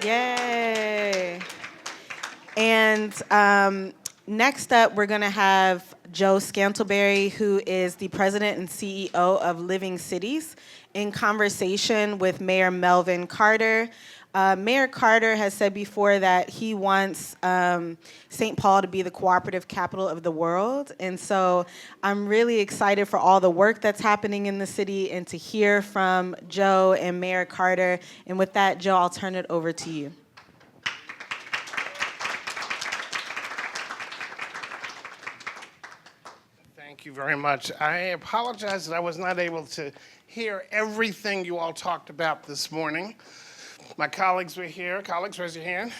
Yay. And next up, we're going to have Joe Scantleberry, who is the president and CEO of Living Cities, in conversation with Mayor Melvin Carter. Mayor Carter has said before that he wants St. Paul to be the cooperative capital of the world. And so I'm really excited for all the work that's happening in the city and to hear from Joe and Mayor Carter. And with that, Joe, I'll turn it over to you. Thank you very much. I apologize that I was not able to hear everything you all talked about this morning. My colleagues were here. Colleagues, raise your hand.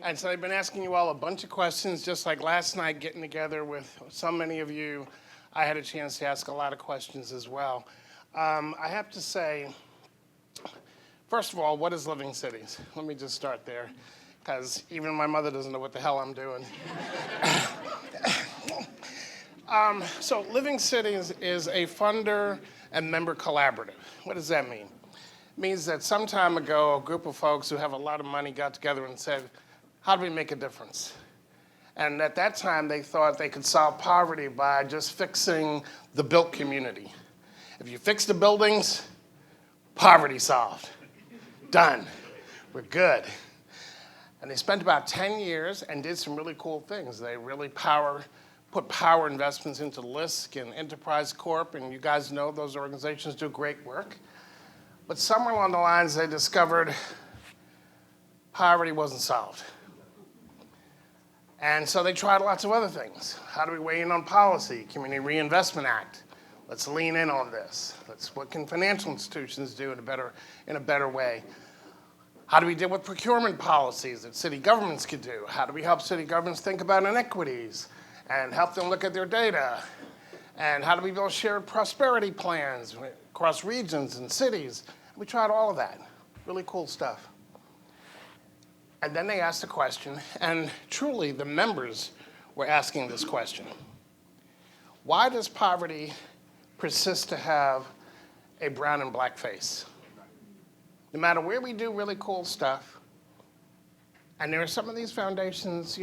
And so I've been asking you all a bunch of questions, just like last night getting together with so many of you. I had a chance to ask a lot of questions as well. I have to say, first of all, what is Living Cities? Let me just start there, because even my mother doesn't know what the hell I'm doing. So Living Cities is a funder and member collaborative. What does that mean? It means that some time ago, a group of folks who have a lot of money got together and said, how do we make a difference? And at that time, they thought they could solve poverty by just fixing the built community. If you fix the buildings, poverty solved. Done. We're good. And they spent about 10 years and did some really cool things. They really put power investments into LISC and Enterprise Corp, and you guys know those organizations do great work. But somewhere along the lines, they discovered poverty wasn't solved. And so they tried lots of other things. How do we weigh in on policy? Community Reinvestment Act. Let's lean in on this. What can financial institutions do in a better way? How do we deal with procurement policies that city governments could do? How do we help city governments think about inequities and help them look at their data? And how do we build shared prosperity plans across regions and cities? We tried all of that. Really cool stuff. And then they asked a question, and truly the members were asking this question. Why does poverty persist to have a brown and black face? No matter where we do really cool stuff, and there are some of these foundations,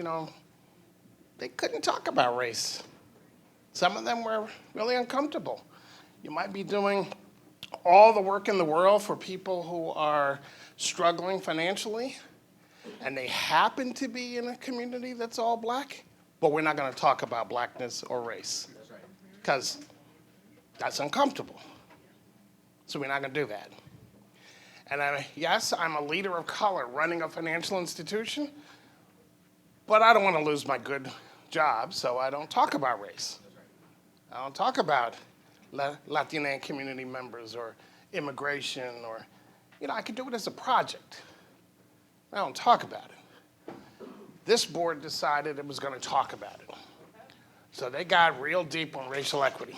they couldn't talk about race. Some of them were really uncomfortable. You might be doing all the work in the world for people who are struggling financially, and they happen to be in a community that's all black, but we're not going to talk about blackness or race. That's right. Because that's uncomfortable. So we're not going to do that. And yes, I'm a leader of color running a financial institution, but I don't want to lose my good job, so I don't talk about race. I don't talk about Latina community members or immigration or, I could do it as a project. I don't talk about it. This board decided it was going to talk about it. So they got real deep on racial equity,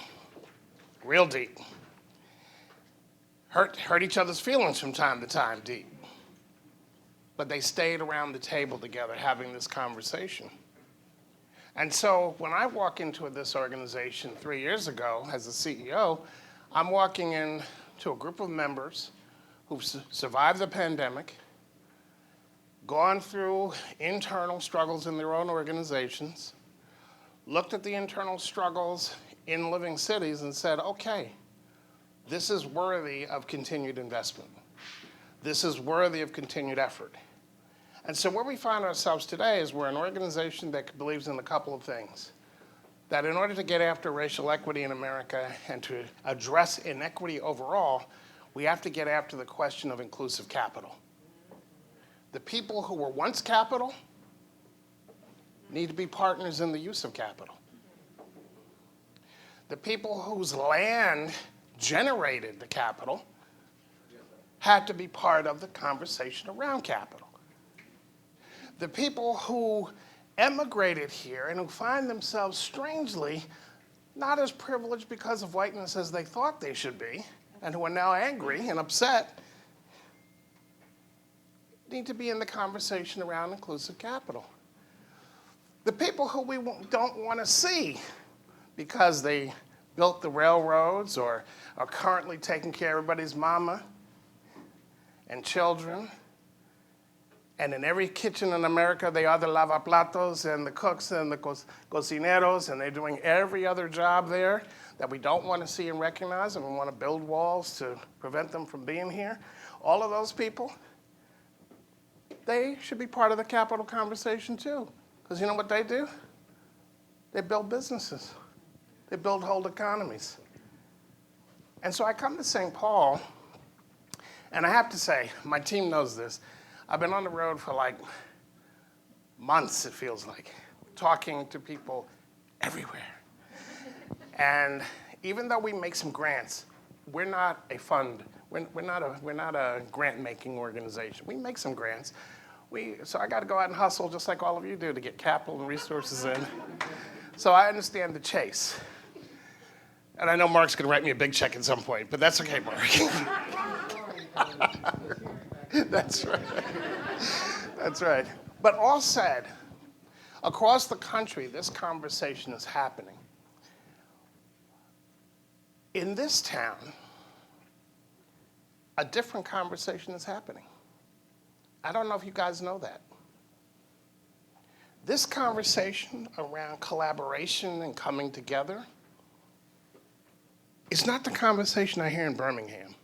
real deep. Hurt each other's feelings from time to time, deep. But they stayed around the table together having this conversation. And so when I walk into this organization 3 years ago as the CEO, I'm walking into a group of members who've survived the pandemic, gone through internal struggles in their own organizations, looked at the internal struggles in Living Cities and said, okay, this is worthy of continued investment. This is worthy of continued effort. And so where we find ourselves today is we're an organization that believes in a couple of things. That in order to get after racial equity in America and to address inequity overall, we have to get after the question of inclusive capital. The people who were once capital need to be partners in the use of capital. The people whose land generated the capital had to be part of the conversation around capital. The people who emigrated here and who find themselves strangely not as privileged because of whiteness as they thought they should be, and who are now angry and upset, need to be in the conversation around inclusive capital. The people who we don't want to see because they built the railroads or are currently taking care of everybody's mama and children And in every kitchen in America, they are the lavaplatos and the cooks and the cocineros, and they're doing every other job there that we don't want to see and recognize, and we want to build walls to prevent them from being here. All of those people, they should be part of the capital conversation too. Because you know what they do? They build businesses. They build whole economies. And so I come to St. Paul, and I have to say, my team knows this. I've been on the road for like months, it feels like, talking to people everywhere. And even though we make some grants, we're not a fund. We're not a grant-making organization. We make some grants. So I got to go out and hustle just like all of you do to get capital and resources in. So I understand the chase. And I know Mark's going to write me a big check at some point, but that's okay, Mark. That's right. That's right. But all said, across the country, this conversation is happening. In this town, a different conversation is happening. I don't know if you guys know that. This conversation around collaboration and coming together is not the conversation I hear in Birmingham.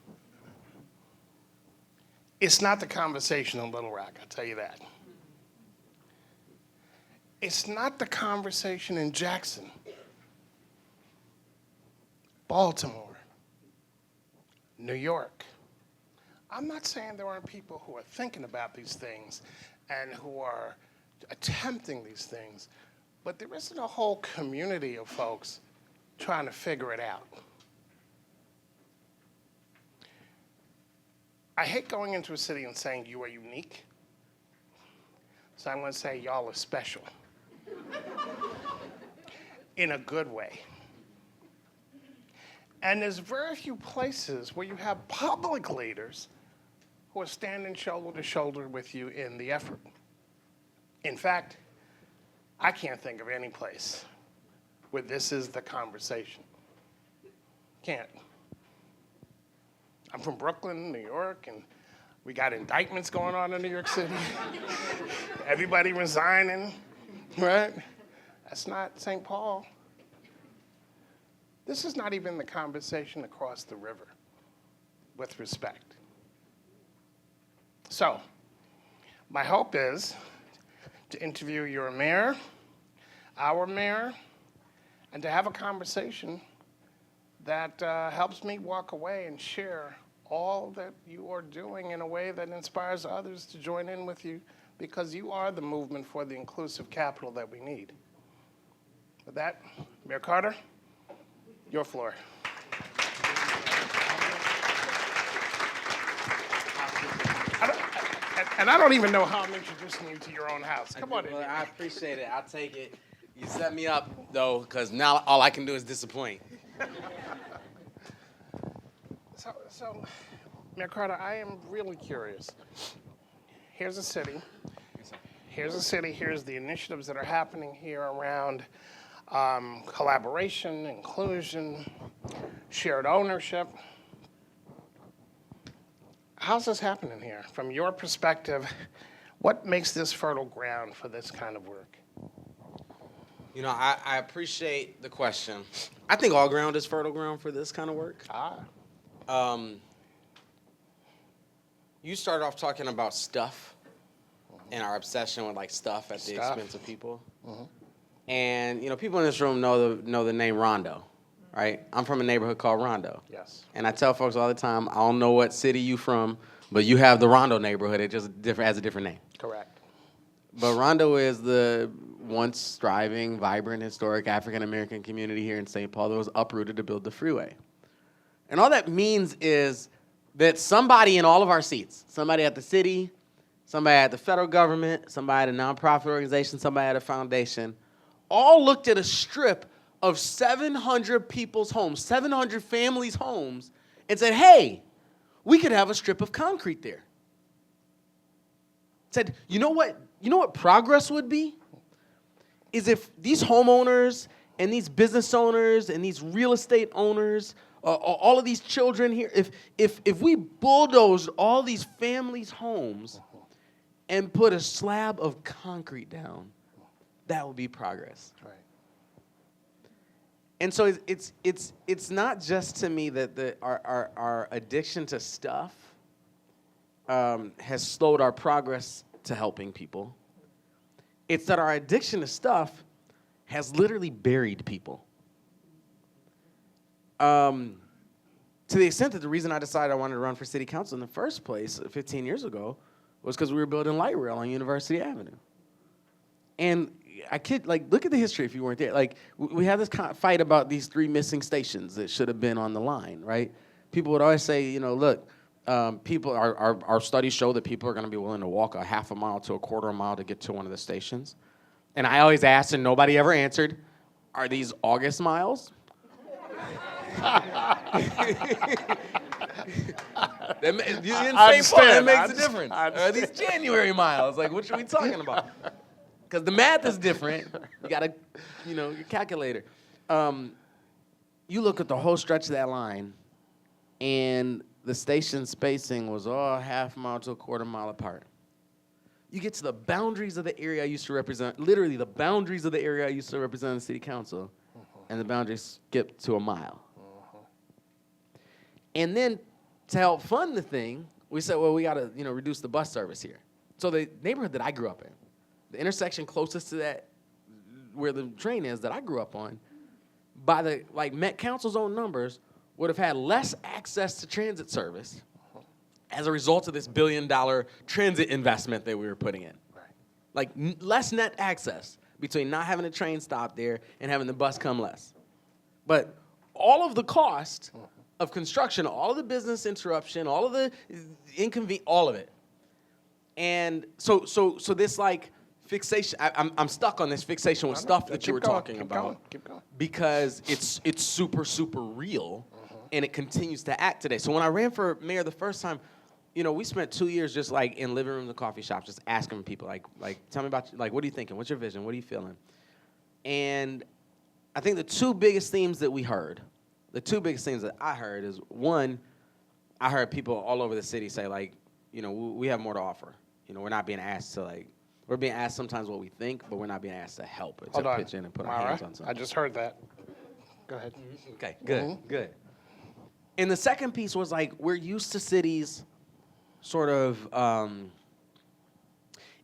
It's not the conversation in Little Rock, I'll tell you that. It's not the conversation in Jackson, Baltimore, New York. I'm not saying there aren't people who are thinking about these things and who are attempting these things, but there isn't a whole community of folks trying to figure it out. I hate going into a city and saying you are unique, so I'm going to say y'all are special in a good way. And there's very few places where you have public leaders who are standing shoulder to shoulder with you in the effort. In fact, I can't think of any place where this is the conversation. Can't. I'm from Brooklyn, New York, and we got indictments going on in New York City. Everybody resigning, right? That's not St. Paul. This is not even the conversation across the river, with respect. So, my hope is to interview your mayor, our mayor, and to have a conversation that helps me walk away and share all that you are doing in a way that inspires others to join in with you, because you are the movement for the inclusive capital that we need. With that, Mayor Carter, your floor. And I don't even know how I'm introducing you to your own house. Come on in. Well, I appreciate it. I'll take it. You set me up, though, because now all I can do is disappoint. So, Mayor Carter, I am really curious. Here's a city. Here's the initiatives that are happening here around collaboration, inclusion, shared ownership. How's this happening here? From your perspective, what makes this fertile ground for this kind of work? You know, I appreciate the question. I think all ground is fertile ground for this kind of work. You started off talking about stuff and our obsession with like stuff at the expense of people. Mm-hmm. And you know, people in this room know the name Rondo, right? I'm from a neighborhood called Rondo. Yes. And I tell folks all the time, I don't know what city you from, but you have the Rondo neighborhood. It just has a different name. Correct. But Rondo is the once thriving, vibrant, historic African-American community here in St. Paul that was uprooted to build the freeway. And all that means is that somebody in all of our seats, somebody at the city, somebody at the federal government, somebody at a nonprofit organization, somebody at a foundation, all looked at a strip of 700 people's homes, 700 families' homes, and said, hey, we could have a strip of concrete there. Said, you know what progress would be? Is if these homeowners and these business owners and these real estate owners, all of these children here, if we bulldozed all these families' homes and put a slab of concrete down, that would be progress. Right. And so it's not just to me that our addiction to stuff has slowed our progress to helping people. It's that our addiction to stuff has literally buried people. To the extent that the reason I decided I wanted to run for city council in the first place 15 years ago was because we were building light rail on University Avenue. And I kid, like, look at the history if you weren't there. Like, we had this kind of fight about these 3 missing stations that should have been on the line, right? People would always say, you know, look, our studies show that people are going to be willing to walk a half a mile to a quarter of a mile to get to one of the stations. And I always asked, and nobody ever answered, are these August miles? In St. Paul, it makes a difference. Are these January miles? Like, what are we talking about? Because the math is different. You got to, you know, your calculator. You look at the whole stretch of that line, and the station spacing was all half mile to a quarter mile apart. You get to the boundaries of the area I used to represent, literally the boundaries of the area I used to represent in the city council, and the boundaries skip to a mile. And then to help fund the thing, we said, well, we got to, you know, reduce the bus service here. So the neighborhood that I grew up in, the intersection closest to that, where the train is that I grew up on, by the, like, Met Council's own numbers, would have had less access to transit service as a result of this $1 billion transit investment that we were putting in. Right. Like, less net access between not having a train stop there and having the bus come less. But all of the cost of construction, all of the business interruption, all of the inconvenience, all of it. And so this, like, fixation, I'm stuck on this fixation with stuff that you were talking about. Keep going. Because it's super, super real, and it continues to act today. So when I ran for mayor the first time, you know, we spent 2 years just, like, in living rooms and coffee shops, just asking people, like, tell me about, like, what are you thinking? What's your vision? What are you feeling? And I think the 2 biggest themes that we heard, the 2 biggest things that I heard is, one, I heard people all over the city say, like, you know, we have more to offer. You know, we're not being asked to, like, we're being asked sometimes what we think, but we're not being asked to help or to pitch in and put our hands on something. I just heard that. Go ahead. Okay, good. And the second piece was, like, we're used to cities sort of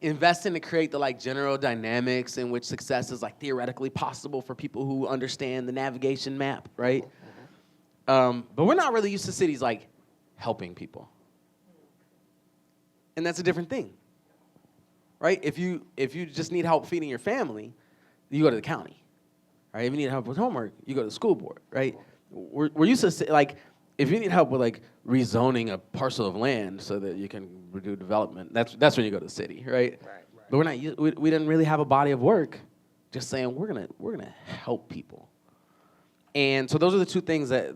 investing to create the, like, general dynamics in which success is, like, theoretically possible for people who understand the navigation map, right? But we're not really used to cities, like, helping people. And that's a different thing, right? If you just need help feeding your family, you go to the county, right? If you need help with homework, you go to the school board, right? We're used to, like, if you need help with, like, rezoning a parcel of land so that you can do development, that's when you go to the city, right? Right. But we didn't really have a body of work just saying we're gonna help people. And so those are the 2 things that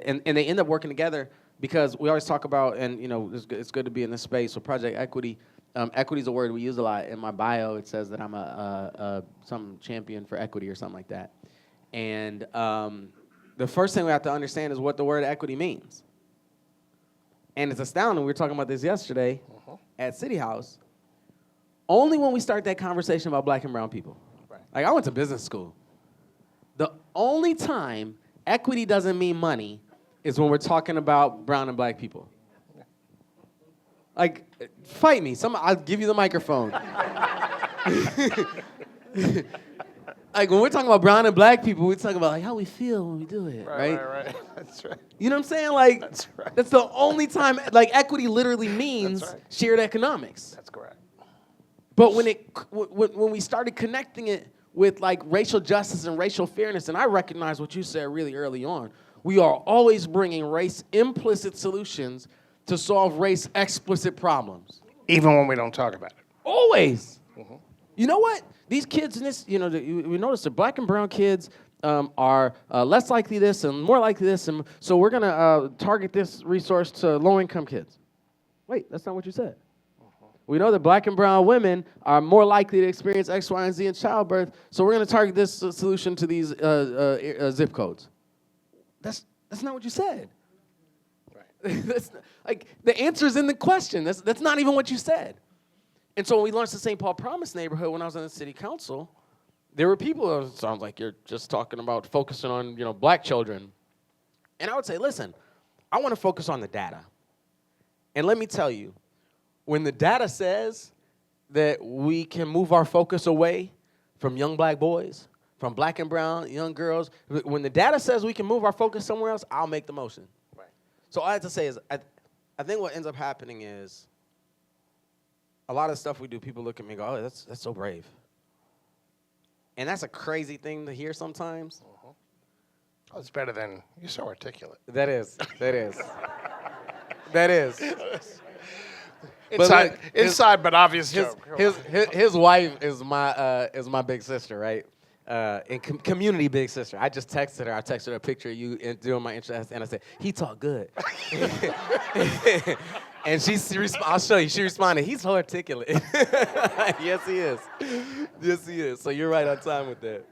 and they end up working together, because we always talk about, and, you know, it's good to be in this space. So project equity, equity is a word we use a lot. In my bio, it says that I'm some champion for equity or something like that. And the first thing we have to understand is what the word equity means. And it's astounding. We were talking about this yesterday at City House. Only when we start that conversation about black and brown people. Right. Like, I went to business school. The only time equity doesn't mean money is when we're talking about brown and black people. Like, fight me. I'll give you the microphone. Like, when we're talking about brown and black people, we're talking about, like, how we feel when we do it, right? Right. That's right. You know what I'm saying? Like, That's right. That's the only time, like, equity literally means shared economics. That's correct. But when we started connecting it with, like, racial justice and racial fairness, and I recognize what you said really early on, we are always bringing race-implicit solutions to solve race-explicit problems. Even when we don't talk about it. Always. You know what? These kids in this, you know, we notice the black and brown kids are less likely this and more likely this, and so we're going to target this resource to low-income kids. Wait, that's not what you said. We know that black and brown women are more likely to experience X, Y, and Z in childbirth, so we're going to target this solution to these zip codes. That's not what you said. Right. Like, the answer is in the question. That's not even what you said. And so when we launched the St. Paul Promise neighborhood, when I was on the city council, there were people who sounds like you're just talking about focusing on, black children. And I would say, listen, I want to focus on the data. And let me tell you, when the data says that we can move our focus away from young black boys, from black and brown young girls, when the data says we can move our focus somewhere else, I'll make the motion. Right. So all I have to say is, I think what ends up happening is a lot of stuff we do, people look at me and go, oh, that's so brave. And that's a crazy thing to hear sometimes. Uh-huh. Oh, it's better than, you're so articulate. That is. That is. Inside, but obvious joke. His wife is my big sister, right? And community big sister. I just texted her. I texted her a picture of you doing my intro, and I said, he talk good. And I'll show you. She responded, he's so articulate. Yes, he is. Yes, he is. So you're right on time with that.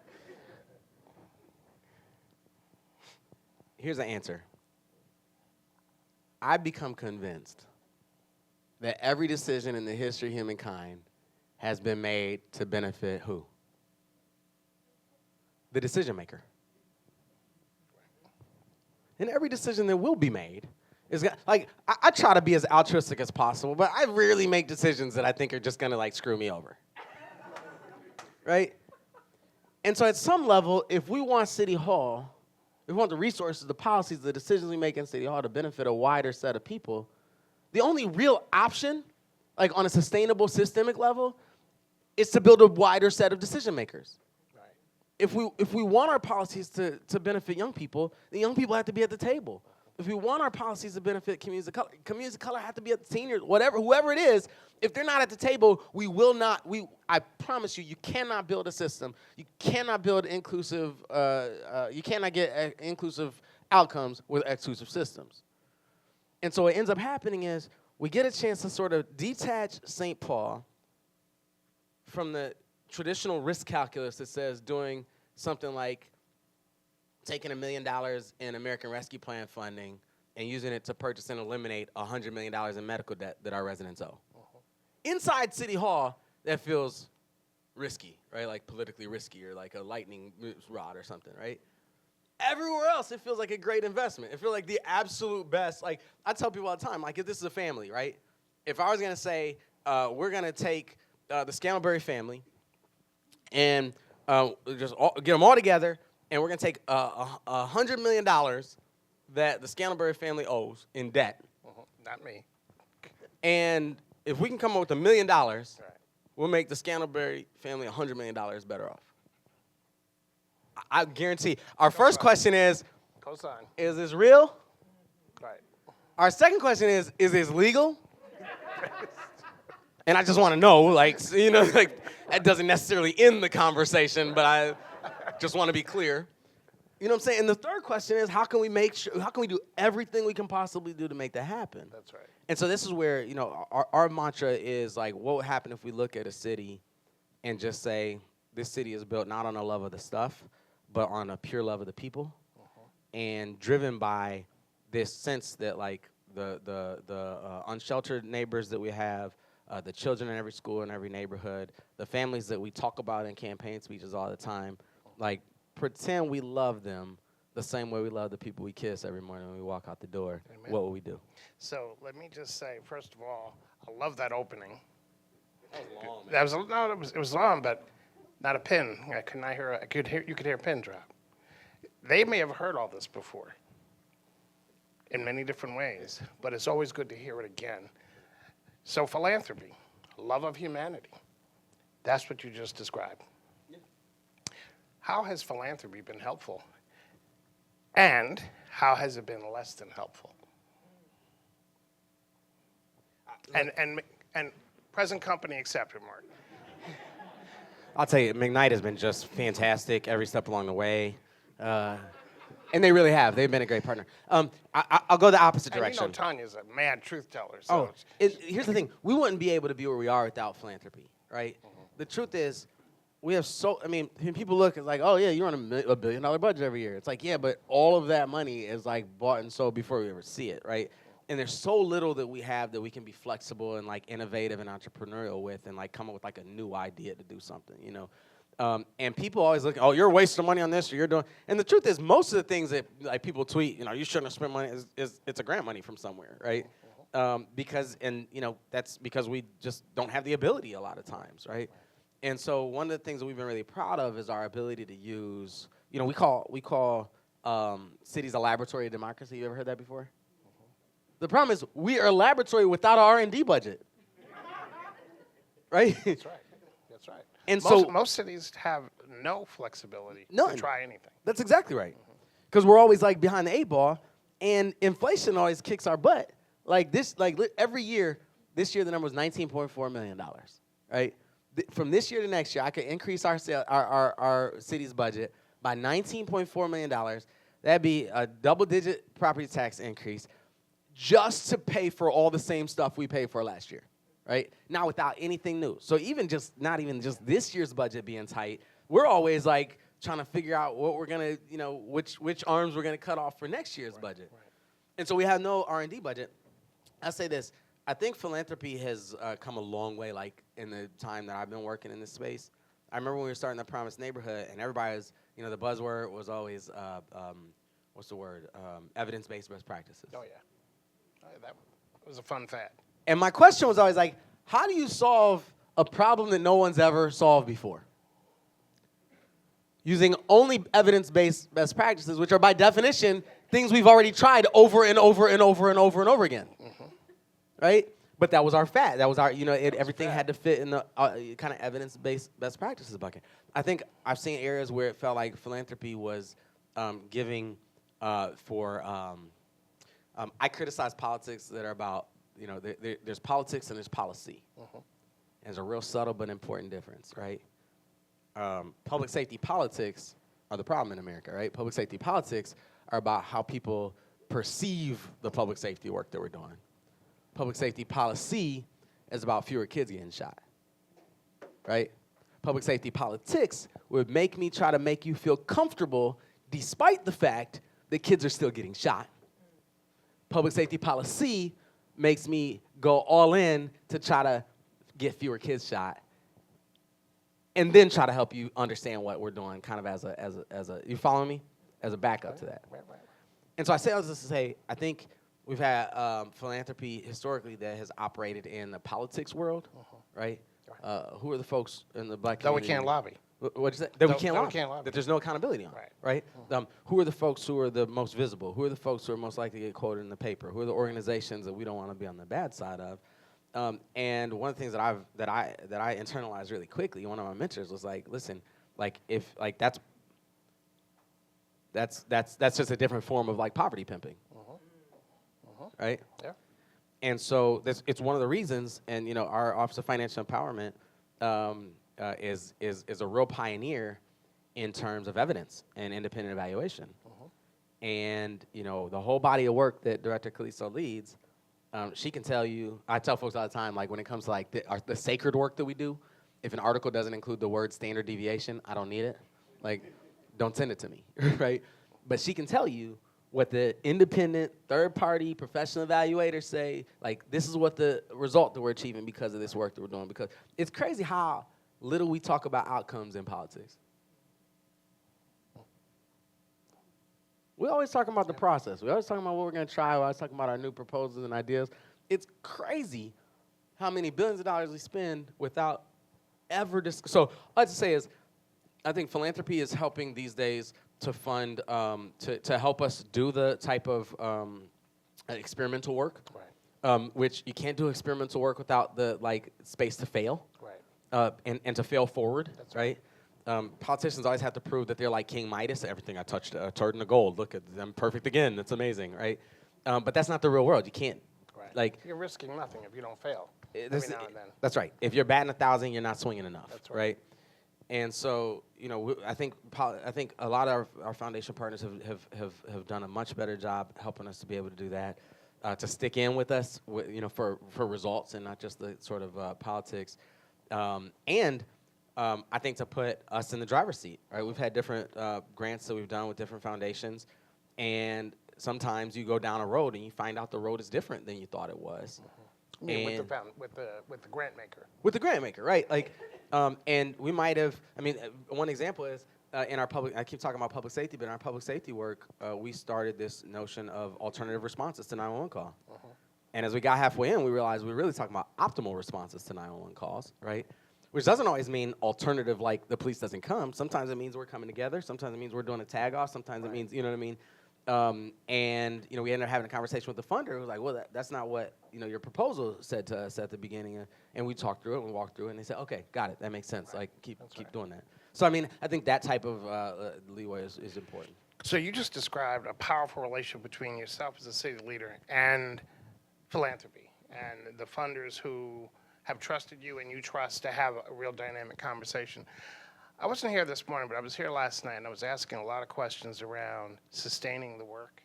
Here's the answer. I've become convinced that every decision in the history of humankind has been made to benefit who? The decision maker. And every decision that will be made is like, I try to be as altruistic as possible, but I rarely make decisions that I think are just gonna like screw me over. Right? And so at some level, if we want City Hall, if we want the resources, the policies, the decisions we make in City Hall to benefit a wider set of people, the only real option, like on a sustainable systemic level, is to build a wider set of decision makers. Right. If we want our policies to benefit young people, the young people have to be at the table. If we want our policies to benefit communities of color have to be at the seniors, whoever it is. If they're not at the table, we will not. I promise you, you cannot build a system. You cannot build inclusive. You cannot get inclusive outcomes with exclusive systems. And so what ends up happening is we get a chance to sort of detach St. Paul from the traditional risk calculus that says doing something like taking $1 million in American Rescue Plan funding and using it to purchase and eliminate $100 million in medical debt that our residents owe. Uh-huh. Inside City Hall, that feels risky, right? Like politically risky or like a lightning rod or something, right? Everywhere else, it feels like a great investment. It feels like the absolute best. Like, I tell people all the time, like, if this is a family, right? If I was going to say, we're going to take the Scantlebury family and get them all together, and we're going to take $100 million that the Scantlebury family owes in debt. Not me. And if we can come up with $1 million, right, we'll make the Scantlebury family $100 million better off. I guarantee. Our first question is this real? Right. Our second question is this legal? And I just want to know, like, like, that doesn't necessarily end the conversation, but I just want to be clear. You know what I'm saying? And the third question is, how can we do everything we can possibly do to make that happen? That's right. And so this is where, our mantra is, like, what would happen if we look at a city and just say, this city is built not on a love of the stuff, but on a pure love of the people, and driven by this sense that, like, the unsheltered neighbors that we have, the children in every school, in every neighborhood, the families that we talk about in campaign speeches all the time, like, pretend we love them the same way we love the people we kiss every morning when we walk out the door. Amen. What would we do? So let me just say, first of all, I love that opening. That was long, man. It was long, but not a pin. You could hear a pin drop. They may have heard all this before in many different ways, but it's always good to hear it again. So philanthropy, love of humanity, that's what you just described. Yeah. How has philanthropy been helpful? And how has it been less than helpful? And present company accepted, Mark. I'll tell you, McKnight has been just fantastic every step along the way. And they really have. They've been a great partner. I'll go the opposite direction. And Tanya's a mad truth teller. So here's the thing. We wouldn't be able to be where we are without philanthropy, right? Mm-hmm. The truth is, we have when people look, it's like, oh, yeah, you're on $1 billion budget every year. It's like, yeah, but all of that money is, like, bought and sold before we ever see it, right? And there's so little that we have that we can be flexible and like innovative and entrepreneurial with, and like come up with like a new idea to do something, you know. And people always look, oh, you're wasting money on this, or you're doing. And the truth is, most of the things that like people tweet, you know, you shouldn't have spent money, is it's a grant money from somewhere, right? Because you know, that's because we just don't have the ability a lot of times, right? And so one of the things that we've been really proud of is our ability to use, you know, we call cities a laboratory of democracy. You ever heard that before? The problem is we are a laboratory without an R&D budget, right? That's right. That's right. And most cities have no flexibility None. to try anything. That's exactly right. Because we're always like behind the 8 ball, and inflation always kicks our butt. Like this, every year, this year the number was $19.4 million, right? From this year to next year, I could increase our city's budget by $19.4 million. That'd be a double-digit property tax increase just to pay for all the same stuff we paid for last year, right? Now without anything new. So not even just this year's budget being tight, we're always like trying to figure out what we're gonna, you know, which arms we're gonna cut off for next year's budget. Right. And so we have no R&D budget. I say this, I think philanthropy has come a long way, like in the time that I've been working in this space. I remember when we were starting the Promised Neighborhood, and everybody was, you know, the buzzword was always, evidence-based best practices. Oh, yeah. That was a fun fact. And my question was always like, how do you solve a problem that no one's ever solved before? Using only evidence-based best practices, which are by definition things we've already tried over and over and over and over and over again, right? But that was our fat. That was our, you know, everything had to fit in the kind of evidence-based best practices bucket. I think I've seen areas where it felt like philanthropy was giving I criticize politics that are about, you know, there's politics and there's policy. There's a real subtle but important difference, right? Public safety politics are the problem in America, right? Public safety politics are about how people perceive the public safety work that we're doing. Public safety policy is about fewer kids getting shot, right? Public safety politics would make me try to make you feel comfortable despite the fact that kids are still getting shot. Public safety policy makes me go all in to try to get fewer kids shot, and then try to help you understand what we're doing, kind of as a you follow me, as a backup to that. Right. And so I say all this to say, I think we've had philanthropy historically that has operated in the politics world, right? Who are the folks in the black community? That we can't lobby. What'd you say? That we can't lobby. That there's no accountability on. Right? Who are the folks who are the most visible? Who are the folks who are most likely to get quoted in the paper? Who are the organizations that we don't want to be on the bad side of? And one of the things that I internalized really quickly, one of my mentors was like, listen, like if like that's just a different form of like poverty pimping, right? Yeah. And so it's one of the reasons, and you know, our Office of Financial Empowerment is a real pioneer in terms of evidence and independent evaluation. And you know, the whole body of work that Director Calisto leads, she can tell you. I tell folks all the time, like when it comes to like the sacred work that we do, if an article doesn't include the word standard deviation, I don't need it. Like, don't send it to me, right? But she can tell you what the independent third-party professional evaluators say, like this is what the result that we're achieving because of this work that we're doing. Because it's crazy how little we talk about outcomes in politics. We're always talking about the process. We're always talking about what we're going to try. We're always talking about our new proposals and ideas. It's crazy how many billions of dollars we spend without ever So all I have to say is I think philanthropy is helping these days to fund, to help us do the type of experimental work, which you can't do experimental work without the like space to fail, and to fail forward, right? Politicians always have to prove that they're like King Midas. Everything I touched turned into gold. Look at them, perfect again. That's amazing, right? But that's not the real world. You can't, like. You're risking nothing if you don't fail. Every now and then. That's right. If you're batting 1,000, you're not swinging enough, right? And so, you know, I think a lot of our foundation partners have done a much better job helping us to be able to do that, to stick in with us, you know, for results and not just the sort of politics, and I think to put us in the driver's seat. Right, we've had different grants that we've done with different foundations, and sometimes you go down a road and you find out the road is different than you thought it was. I mean, with And- with the grant maker. with the grant maker, right? Like, and we might have. I mean, one example is in our public. I keep talking about public safety, but in our public safety work, we started this notion of alternative responses to 911 call. And as we got halfway in, we realized we were really talking about optimal responses to 911 calls, right? Which doesn't always mean alternative, like the police doesn't come. Sometimes it means we're coming together. Sometimes it means we're doing a tag off. Sometimes it means, you know what I mean? And we ended up having a conversation with the funder. It was like, well, that's not what your proposal said to us at the beginning. And we talked through it. And we walked through it, and they said, okay, got it. That makes sense. Like, keep doing that. So I mean, I think that type of leeway is important. So you just described a powerful relationship between yourself as a city leader and philanthropy and the funders who have trusted you and you trust to have a real dynamic conversation. I wasn't here this morning, but I was here last night, and I was asking a lot of questions around sustaining the work,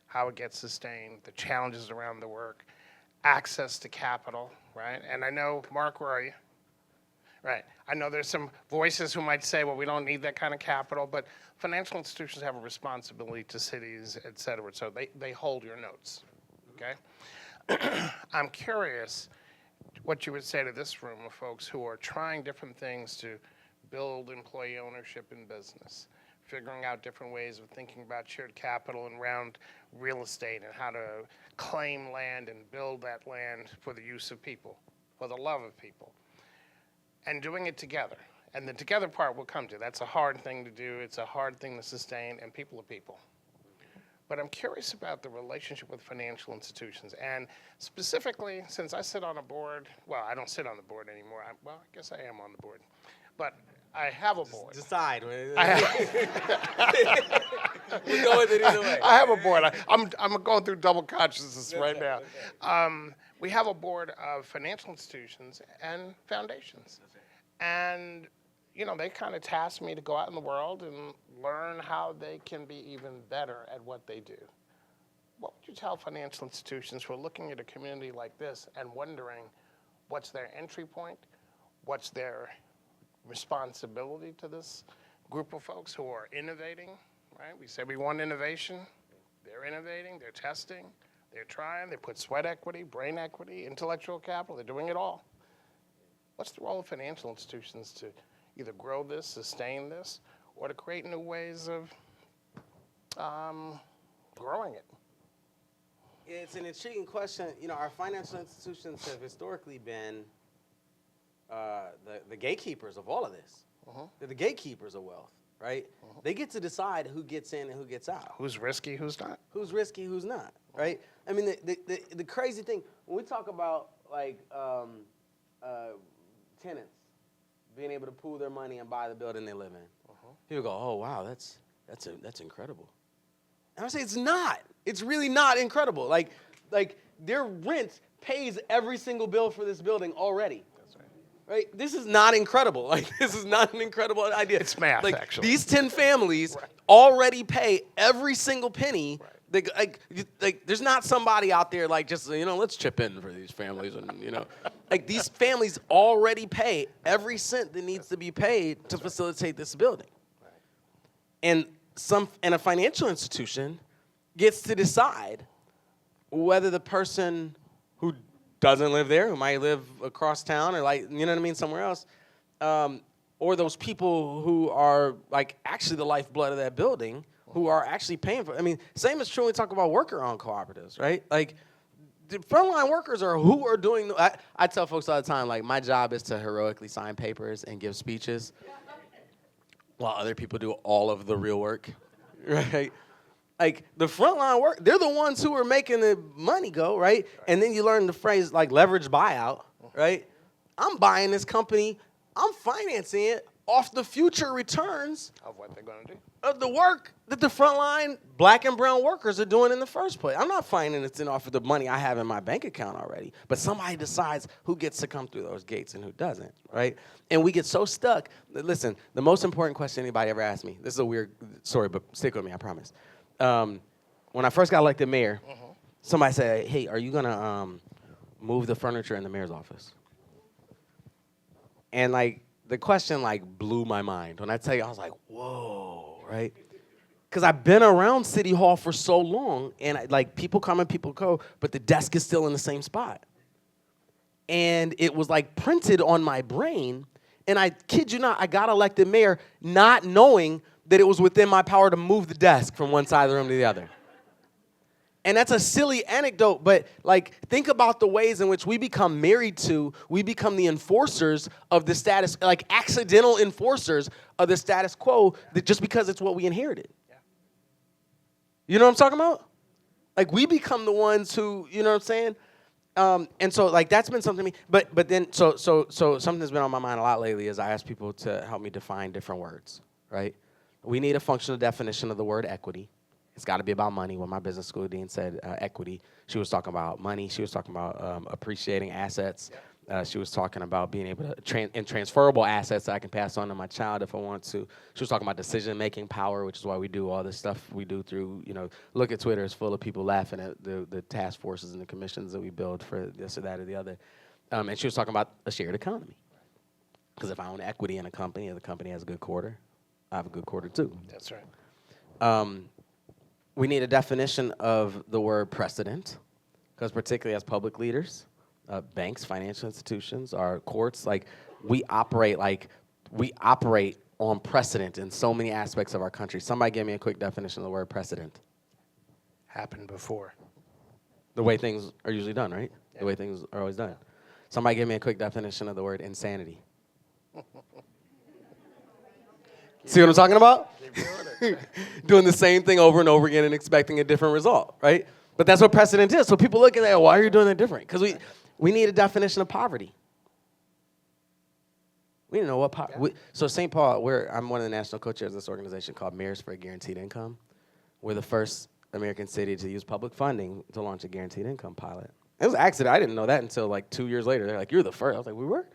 how it gets sustained, the challenges around the work, access to capital, right? And I know, Mark, where are you? Right. I know there's some voices who might say, well, we don't need that kind of capital, but financial institutions have a responsibility to cities, et cetera, so they hold your notes, okay? I'm curious what you would say to this room of folks who are trying different things to build employee ownership in business, figuring out different ways of thinking about shared capital and around real estate and how to claim land and build that land for the use of people, for the love of people, and doing it together. And the together part we'll come to. That's a hard thing to do. It's a hard thing to sustain, and people are people. But I'm curious about the relationship with financial institutions. And specifically, since I sit on a board, well, I don't sit on the board anymore. I guess I am on the board. But I have a board. Decide. I We go with it either way. I have a board. I'm going through double consciousness right now. We have a board of financial institutions and foundations. And, they kind of tasked me to go out in the world and learn how they can be even better at what they do. What would you tell financial institutions who are looking at a community like this and wondering what's their entry point, what's their responsibility to this group of folks who are innovating, right? We say we want innovation. They're innovating, they're testing, they're trying, they put sweat equity, brain equity, intellectual capital, they're doing it all. What's the role of financial institutions to either grow this, sustain this, or to create new ways of growing it? It's an intriguing question. Our financial institutions have historically been the gatekeepers of all of this. They're the gatekeepers of wealth, right? They get to decide who gets in and who gets out. Who's risky, who's not? Who's risky, who's not, right? I mean, the crazy thing, when we talk about, like, tenants being able to pool their money and buy the building they live in, people go, oh, wow, that's incredible. And I say, it's not. It's really not incredible. Like their rent pays every single bill for this building already. That's right. Right? This is not incredible. Like, this is not an incredible idea. It's math, like, actually. These 10 families Right. already pay every single penny. Right. There's not somebody out there like just, let's chip in for these families. And, like, these families already pay every cent that needs to be paid to facilitate this building. Right. And a financial institution gets to decide whether the person who doesn't live there, who might live across town or somewhere else, or those people who are like actually the lifeblood of that building, who are actually paying for it. I mean, same is true when we talk about worker-owned cooperatives, right? Like, the frontline workers are who are doing. I tell folks all the time, like, my job is to heroically sign papers and give speeches, while other people do all of the real work, right? Like, the frontline work, they're the ones who are making the money go, right? And then you learn the phrase, like, leverage buyout, right? I'm buying this company, I'm financing it off the future returns Of what they're going to do. of the work that the frontline black and brown workers are doing in the first place. I'm not financing off of the money I have in my bank account already, but somebody decides who gets to come through those gates and who doesn't, right? And we get so stuck. Listen, the most important question anybody ever asked me, this is a weird story, but stick with me, I promise. When I first got elected mayor, somebody said, hey, are you going to move the furniture in the mayor's office? And, like, the question, like, blew my mind. When I tell you, I was like, whoa, right? because I've been around City Hall for so long, and people come and people go, but the desk is still in the same spot. And it was like printed on my brain, and I kid you not, I got elected mayor not knowing that it was within my power to move the desk from one side of the room to the other. And that's a silly anecdote, but like think about the ways in which we become married to, we become the enforcers of the status, like accidental enforcers of the status quo, that just because it's what we inherited. Yeah. You know what I'm talking about? Like we become the ones who, you know what I'm saying? And so like that's been something to me. But then so something that's been on my mind a lot lately is I ask people to help me define different words, right? We need a functional definition of the word equity. It's got to be about money. When my business school dean said equity, she was talking about money. She was talking about appreciating assets. She was talking about being able to transferable assets that I can pass on to my child if I want to. She was talking about decision-making power, which is why we do all this stuff we do through, look at Twitter. It's full of people laughing at the task forces and the commissions that we build for this or that or the other. And she was talking about a shared economy. Because if I own equity in a company and the company has a good quarter, I have a good quarter too. That's right. We need a definition of the word precedent, because particularly as public leaders, banks, financial institutions, our courts, we operate on precedent in so many aspects of our country. Somebody give me a quick definition of the word precedent. Happened before. The way things are usually done, right? Yeah. The way things are always done. Somebody give me a quick definition of the word insanity. See what I'm talking about? Doing the same thing over and over again and expecting a different result, right? But that's what precedent is. So people look at that, why are you doing that different? Because we need a definition of poverty. We didn't know what poverty. So St. Paul, I'm one of the national co-chairs of this organization called Mayors for a Guaranteed Income. We're the first American city to use public funding to launch a guaranteed income pilot. It was an accident. I didn't know that until 2 years later. They're like, you're the first. I was like, we were?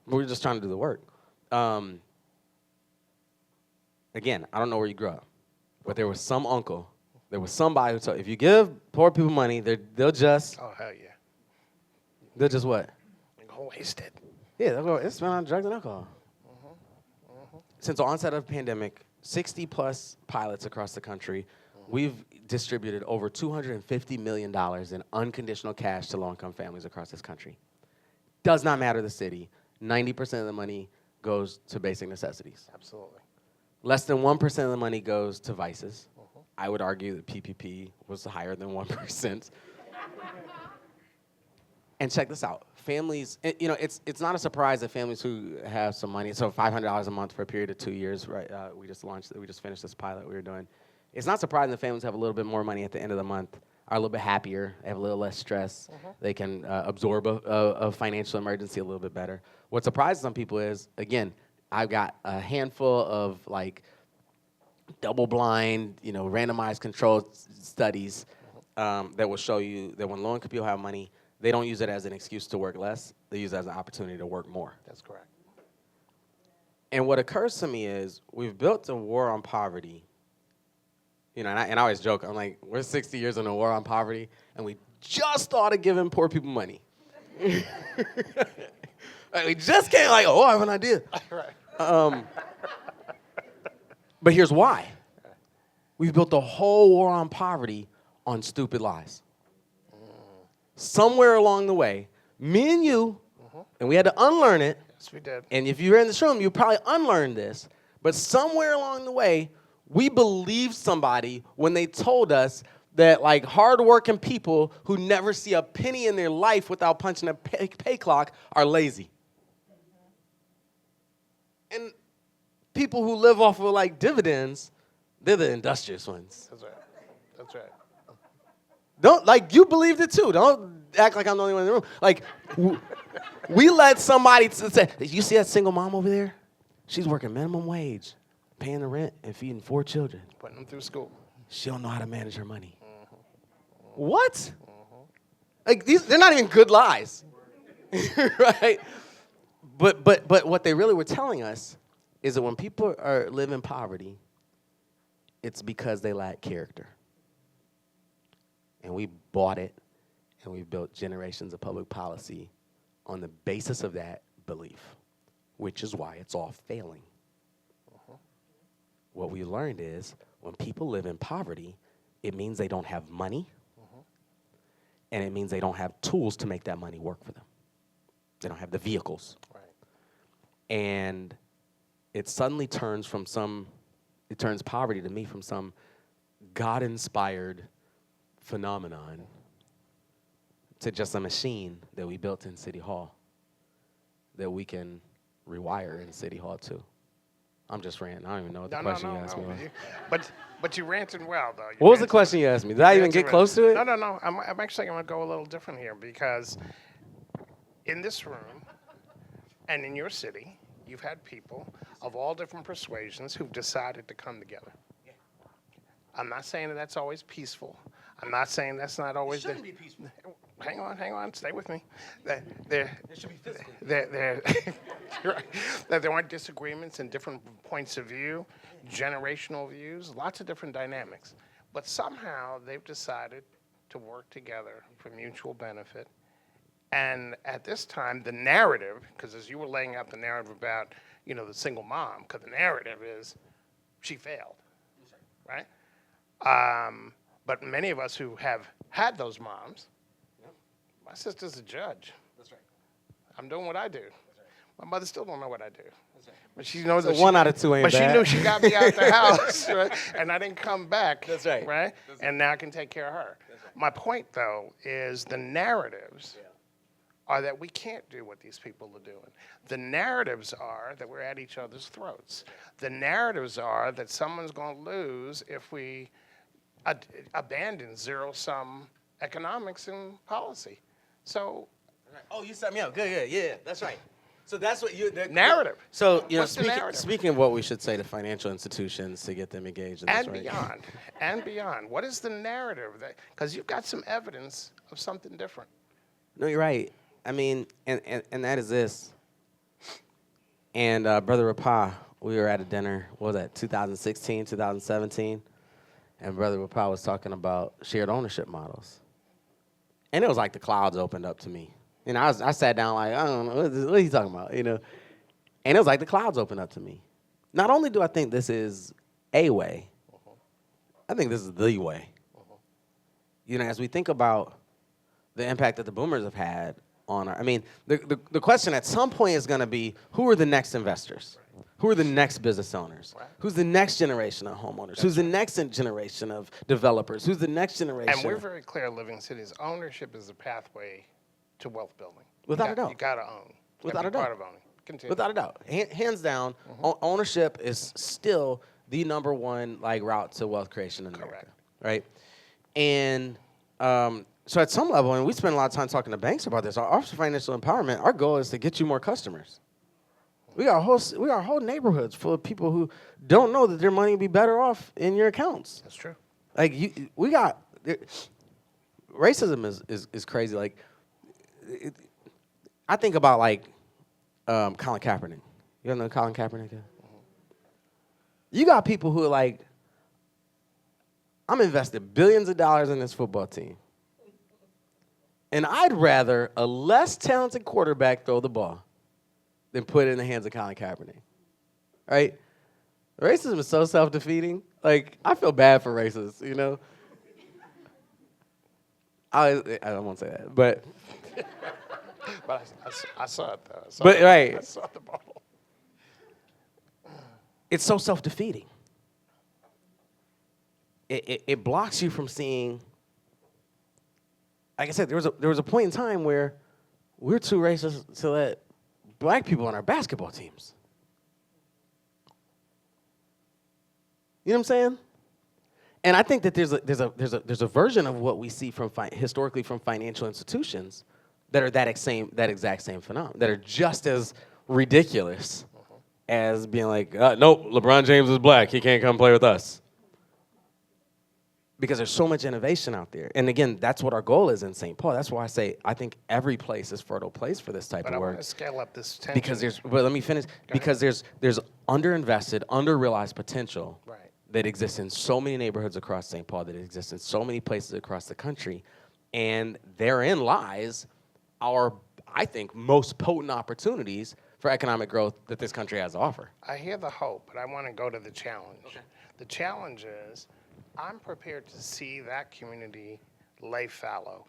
We were just trying to do the work. Again, I don't know where you grew up, but there was some uncle, there was somebody who told, if you give poor people money, they'll just... Oh, hell yeah. They'll just what? They'll go wasted. Yeah, they'll go spend on drugs and alcohol. Since the onset of the pandemic, 60-plus pilots across the country, we've distributed over $250 million in unconditional cash to low-income families across this country. Does not matter the city. 90% of the money goes to basic necessities. Absolutely. Less than 1% of the money goes to vices. I would argue that PPP was higher than 1%. And check this out. Families, it's not a surprise that families who have some money, so $500 a month for a period of 2 years, right? We just finished this pilot we were doing. It's not surprising that families have a little bit more money at the end of the month, are a little bit happier, they have a little less stress, they can absorb a financial emergency a little bit better. What surprises some people is, again, I've got a handful of double-blind, randomized controlled studies that will show you that when low-income people have money, they don't use it as an excuse to work less. They use it as an opportunity to work more. That's correct. And what occurs to me is we've built a war on poverty. And I always joke, I'm like, we're 60 years in a war on poverty, and we just started giving poor people money. We just can't I have an idea. Right. But here's why. We've built a whole war on poverty on stupid lies. Somewhere along the way, me and you, and we had to unlearn it. Yes, we did. And if you were in this room, you probably unlearned this. But somewhere along the way, we believed somebody when they told us that hardworking people who never see a penny in their life without punching a pay clock are lazy. And people who live off of dividends, they're the industrious ones. That's right. That's right. Don't you believed it too. Don't act like I'm the only one in the room. We let somebody say, you see that single mom over there? She's working minimum wage, paying the rent and feeding 4 children. Putting them through school. She don't know how to manage her money. What? They're not even good lies, right? But what they really were telling us is that when people live in poverty, it's because they lack character. And we bought it, and we built generations of public policy on the basis of that belief, which is why it's all failing. What we learned is when people live in poverty, it means they don't have money, and it means they don't have tools to make that money work for them. They don't have the vehicles. Right. And it suddenly turns poverty to me from some God-inspired phenomenon to just a machine that we built in City Hall that we can rewire in City Hall too. I'm just ranting. I don't even know what the question you asked me was. But you ranted well, though. What was the question you asked me? Did I even get close to it? No. I'm actually going to go a little different here because in this room and in your city, you've had people of all different persuasions who've decided to come together. I'm not saying that that's always peaceful. I'm not saying that's not always. It shouldn't be peaceful. Hang on, stay with me. That It should be physical. you're right. That there aren't disagreements and different points of view, generational views, lots of different dynamics. But somehow they've decided to work together for mutual benefit. And at this time, the narrative, because as you were laying out the narrative about, the single mom, because the narrative is she failed, right? But many of us who have had those moms, my sister's a judge. That's right. I'm doing what I do. That's right. My mother still don't know what I do. That's right. But she knows So that one out of two ain't But bad. she knew she got me out the house, right? And I didn't come back. That's right. Right? That's And now I can take care of her. right. My point, though, is the narratives are that we can't do what these people are doing. The narratives are that we're at each other's throats. The narratives are that someone's going to lose if we abandon zero-sum economics and policy. So Oh, you set me up. Good, yeah, that's right. So that's what you... narrative. So, What's the narrative? speaking of what we should say to financial institutions to get them engaged in this, And right? beyond, and beyond. What is the narrative? Because you've got some evidence of something different. No, you're right. I mean, and that is this. And Brother Rapah, we were at a dinner, what was that, 2016, 2017? And Brother Rapah was talking about shared ownership models. And it was like the clouds opened up to me. And I sat down like, I don't know, what are you talking about, And it was like the clouds opened up to me. Not only do I think this is a way, I think this is the way. As we think about the impact that the boomers have had on the question at some point is going to be, who are the next investors? Who are the next business owners? Right. Who's the next generation of homeowners? Who's the next generation of developers? Who's the next generation? And we're very clear, Living Cities, ownership is the pathway to wealth building. Without a doubt. You got to own. It's Without gotta a be doubt. part of owning. Continue. Without a doubt. Hands down, ownership is still the number one route to wealth creation in America. Correct. Right? And so at some level, and we spend a lot of time talking to banks about this, our Office of Financial Empowerment, our goal is to get you more customers. We got whole neighborhoods full of people who don't know that their money would be better off in your accounts. That's true. Racism is crazy. I think about Colin Kaepernick. You ever know who Colin Kaepernick is? You got people who are like, I'm invested billions of dollars in this football team. And I'd rather a less talented quarterback throw the ball than put it in the hands of Colin Kaepernick. Right? Racism is so self-defeating. I feel bad for racists, I won't say that, but... But I saw it, though. Right. I saw the bubble. It's so self-defeating. It blocks you from seeing... Like I said, there was a point in time where we were too racist to let black people on our basketball teams. You know what I'm saying? And I think that there's a version of what we see from historically from financial institutions that are that exact same phenomenon, that are just as ridiculous as being like, nope, LeBron James is black, he can't come play with us. Because there's so much innovation out there. And again, that's what our goal is in St. Paul. That's why I say I think every place is fertile place for this type But of I work. want to scale up this tension. Because let me finish. Because there's underinvested, underrealized potential Right. that exists in so many neighborhoods across St. Paul, that exists in so many places across the country. And therein lies our I think, most potent opportunities for economic growth that this country has to offer. I hear the hope, but I want to go to the challenge. Okay. The challenge is I'm prepared to see that community lay fallow,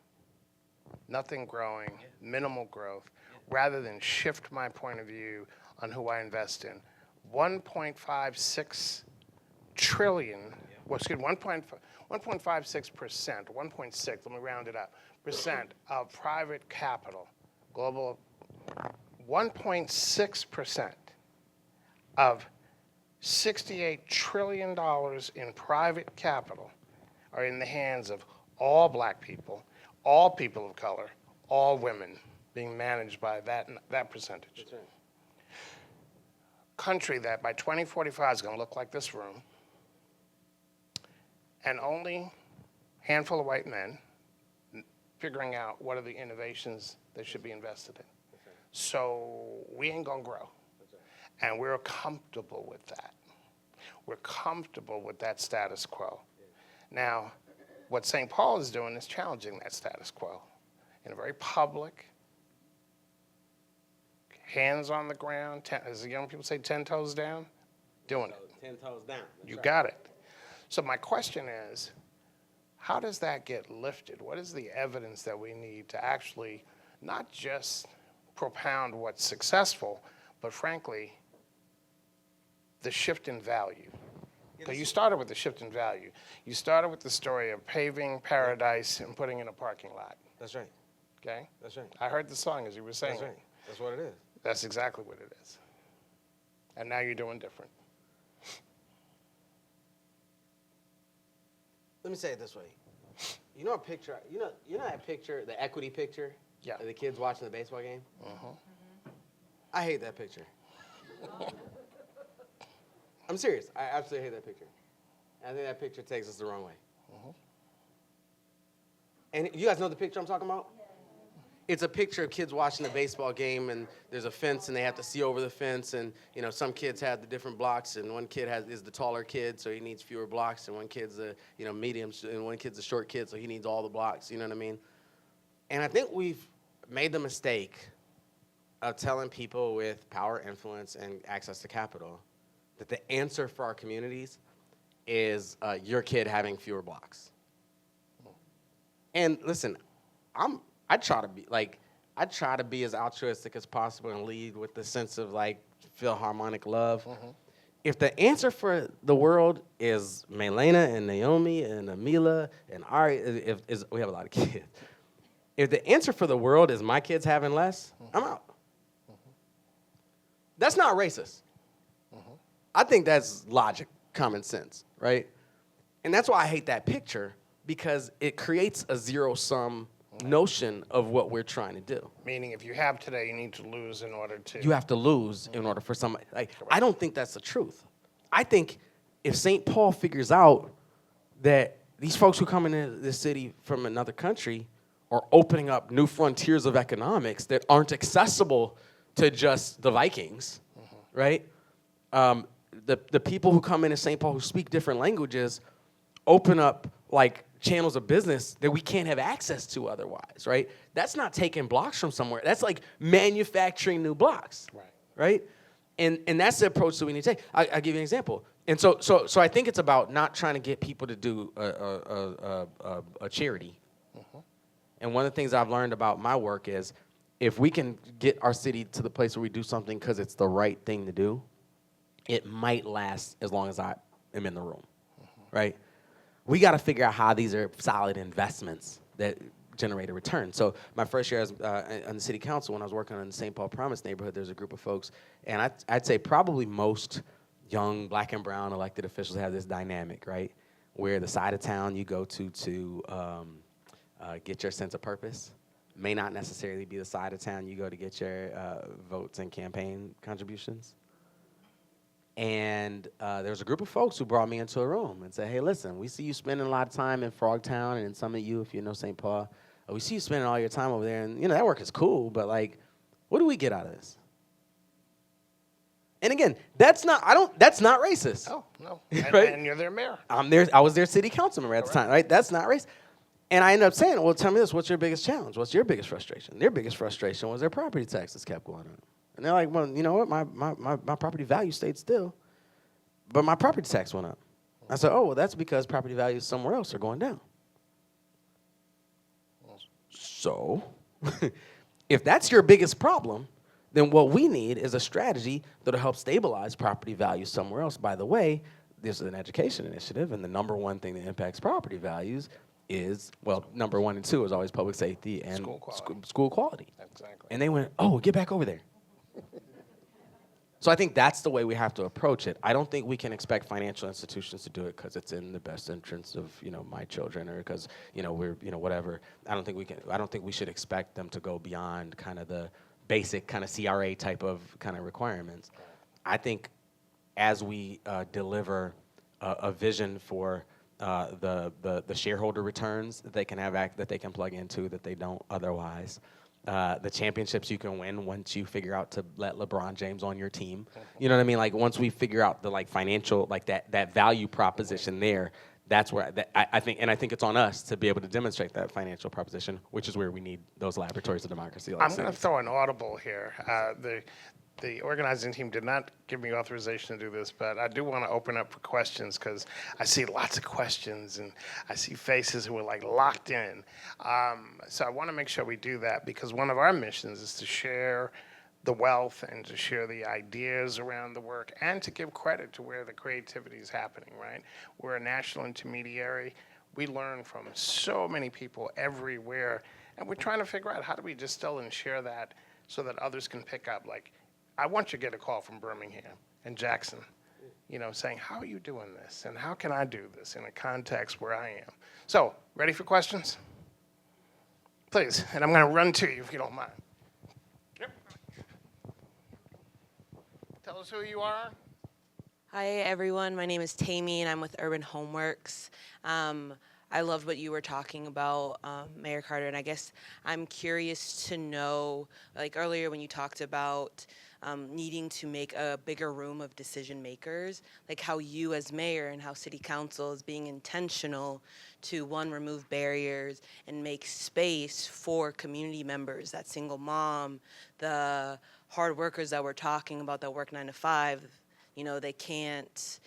nothing growing, minimal growth, rather than shift my point of view on who I invest in. 1.56 trillion, well, excuse me, 1.56%, 1.6, let me round it up, percent of private capital, global, 1.6% of $68 trillion in private capital are in the hands of all black people, all people of color, all women being managed by that percentage. That's right. Country that by 2045 is going to look like this room, and only a handful of white men figuring out what are the innovations that should be invested in. That's right. So we ain't going to grow. That's right. And we're comfortable with that. We're comfortable with that status quo. Yeah. Now, what St. Paul is doing is challenging that status quo in a very public, hands on the ground, as the young people say, 10 toes down, doing it. 10 toes down. You got it. So my question is, how does that get lifted? What is the evidence that we need to actually not just propound what's successful, but frankly, the shift in value? Because you started with the shift in value. You started with the story of paving paradise and putting in a parking lot, That's right. okay? That's right. I heard the song as you were saying. That's right. That's what it is. That's exactly what it is. And now you're doing different. Let me say it this way. You know a picture, you know that picture, the equity picture? Yeah. Of the kids watching the baseball game? Uh-huh. I hate that picture. I'm serious. I absolutely hate that picture. I think that picture takes us the wrong way. Uh-huh. And you guys know the picture I'm talking about? It's a picture of kids watching the baseball game, and there's a fence, and they have to see over the fence. And some kids have the different blocks, and one kid is the taller kid, so he needs fewer blocks, and one kid's a medium, and one kid's a short kid, so he needs all the blocks. You know what I mean? And I think we've made the mistake of telling people with power, influence, and access to capital that the answer for our communities is your kid having fewer blocks. And listen, I try to be as altruistic as possible and lead with the sense of Philharmonic love. Mm-hmm. If the answer for the world is Melena and Naomi and Amila and Ari, we have a lot of kids. If the answer for the world is my kids having less, I'm out. That's not racist. I think that's logic, common sense, right? And that's why I hate that picture, because it creates a zero-sum notion of what we're trying to do. Meaning if you have today, you need to lose in order to. You have to lose in order for somebody. I don't think that's the truth. I think if St. Paul figures out that these folks who come into this city from another country are opening up new frontiers of economics that aren't accessible to just the Vikings, right? The people who come into St. Paul who speak different languages open up channels of business that we can't have access to otherwise, right? That's not taking blocks from somewhere. That's manufacturing new blocks, right? And that's the approach that we need to take. I'll give you an example. And so I think it's about not trying to get people to do a charity. And one of the things I've learned about my work is if we can get our city to the place where we do something because it's the right thing to do, it might last as long as I am in the room, right? We got to figure out how these are solid investments that generate a return. So my first year on the city council, when I was working on the St. Paul Promise neighborhood, there's a group of folks, and I'd say probably most young black and brown elected officials have this dynamic, right, where the side of town you go to get your sense of purpose may not necessarily be the side of town you go to get your votes and campaign contributions. And there was a group of folks who brought me into a room and said, hey, listen, we see you spending a lot of time in Frogtown, and some of you, if you know St. Paul, we see you spending all your time over there, and that work is cool, but what do we get out of this? And again, that's not racist. Oh, no. Right? And you're their mayor. I was their city council member at the time, right? That's not racist. And I ended up saying, well, tell me this, what's your biggest challenge? What's your biggest frustration? Their biggest frustration was their property taxes kept going up. And they're like, well, you know what, my property value stayed still, but my property tax went up. I said, oh, well, that's because property values somewhere else are going down. So, if that's your biggest problem, then what we need is a strategy that'll help stabilize property values somewhere else. By the way, this is an education initiative, and the number one thing that impacts property values is, well, number 1 and 2 is always public safety and school quality. Exactly. And they went, oh, get back over there. So I think that's the way we have to approach it. I don't think we can expect financial institutions to do it because it's in the best interest of, my children, or because, we're, whatever. I don't think we should expect them to go beyond kind of the basic kind of CRA type of kind of requirements. I think as we deliver a vision for the shareholder returns that they can have that they can plug into that they don't otherwise. The championships you can win once you figure out to let LeBron James on your team. You know what I mean? Like once we figure out the financial, that value proposition there, that's where I think it's on us to be able to demonstrate that financial proposition, which is where we need those laboratories of democracy. I'm going to throw an audible here. The organizing team did not give me authorization to do this, but I do want to open up for questions because I see lots of questions and I see faces who are locked in. So I want to make sure we do that because one of our missions is to share the wealth and to share the ideas around the work and to give credit to where the creativity is happening, right? We're a national intermediary. We learn from so many people everywhere, and we're trying to figure out how do we distill and share that so that others can pick up. I want you to get a call from Birmingham and Jackson, saying, how are you doing this? And how can I do this in a context where I am? So, ready for questions? Please, and I'm going to run to you if you don't mind. Yep. Tell us who you are. Hi, everyone. My name is Tammy, and I'm with Urban Homeworks. I loved what you were talking about, Mayor Carter, and I guess I'm curious to know, earlier when you talked about needing to make a bigger room of decision makers, how you as mayor and how city council is being intentional to, one, remove barriers and make space for community members, that single mom, the hard workers that we're talking about that work 9 to 5, they can't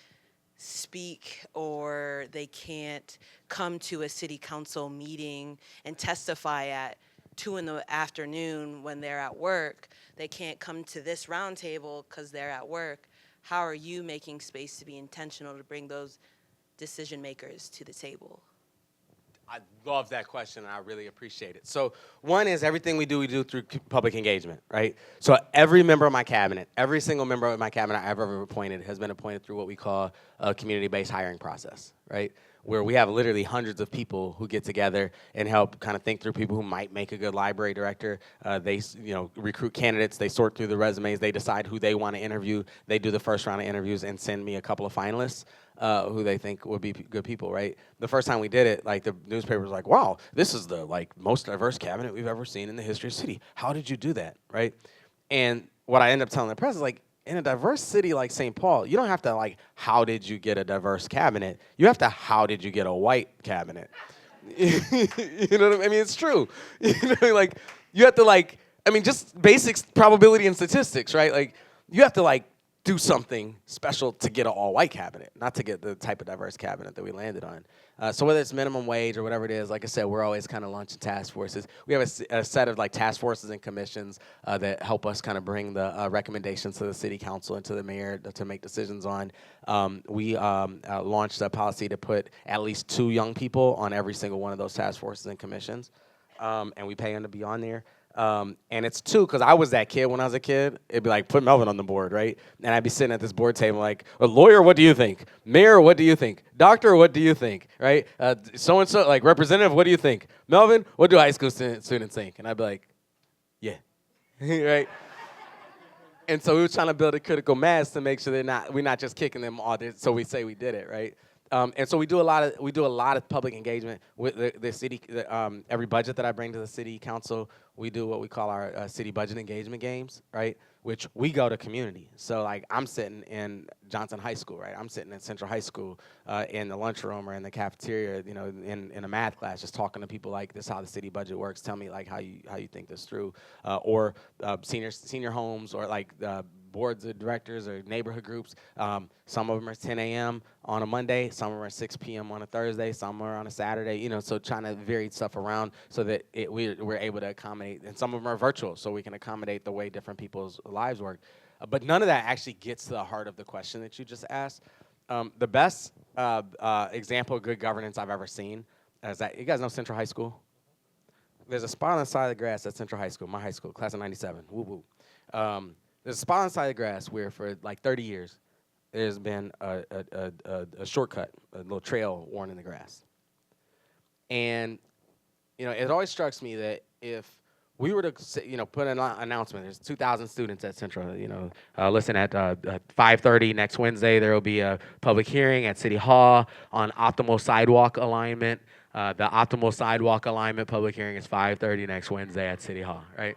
speak or they can't come to a city council meeting and testify at 2 in the afternoon when they're at work. They can't come to this roundtable because they're at work. How are you making space to be intentional to bring those decision makers to the table? I love that question, and I really appreciate it. So one is everything we do through public engagement, right? So every member of my cabinet, every single member of my cabinet I've ever appointed has been appointed through what we call a community-based hiring process, right? Where we have literally hundreds of people who get together and help kind of think through people who might make a good library director. They recruit candidates, they sort through the resumes, they decide who they want to interview, they do the first round of interviews and send me a couple of finalists who they think would be good people, right? The first time we did it, the newspaper was like, wow, this is the most diverse cabinet we've ever seen in the history of the city. How did you do that, right? And what I end up telling the press is in a diverse city like St. Paul, you don't have to how did you get a diverse cabinet? You have to, how did you get a white cabinet? You know what I mean? It's true. You have to just basic probability and statistics, right? You have to do something special to get an all-white cabinet, not to get the type of diverse cabinet that we landed on. So whether it's minimum wage or whatever it is, like I said, we're always kind of launching task forces. We have a set of task forces and commissions that help us kind of bring the recommendations to the city council and to the mayor to make decisions on. We launched a policy to put at least 2 young people on every single one of those task forces and commissions, and we pay them to be on there. And it's 2, because I was that kid when I was a kid. It'd be put Melvin on the board, right? And I'd be sitting at this board table a lawyer, what do you think? Mayor, what do you think? Doctor, what do you think? Right? So-and-so, representative, what do you think? Melvin, what do high school students think? And I'd be yeah. Right? And so we were trying to build a critical mass to make sure we're not just kicking them all, so we say we did it, right? And so we do a lot of public engagement with the city. Every budget that I bring to the city council, we do what we call our city budget engagement games, right? which we go to community. So like I'm sitting in Johnson High School, right? I'm sitting in Central High School in the lunchroom or in the cafeteria, you know, in a math class, just talking to people like, this is how the city budget works. Tell me like how you think this through, or senior homes, or like boards of directors or neighborhood groups. Some of them are 10 a.m. on a Monday, some of them are 6 p.m. on a Thursday, some are on a Saturday, you know, so trying to vary stuff around so that we're able to accommodate, and some of them are virtual, so we can accommodate the way different people's lives work. But none of that actually gets to the heart of the question that you just asked. The best example of good governance I've ever seen is that, you guys know Central High School? There's a spot on the side of the grass at Central High School, my high school, class of 97, woo woo. There's a spot on the side of the grass where for like 30 years, there's been a shortcut, a little trail worn in the grass. And, you know, it always strikes me that if we were to, you know, put an announcement, there's 2,000 students at Central, you know, listen, at 5:30 next Wednesday, there will be a public hearing at City Hall on optimal sidewalk alignment. The optimal sidewalk alignment public hearing is 5:30 next Wednesday at City Hall, right?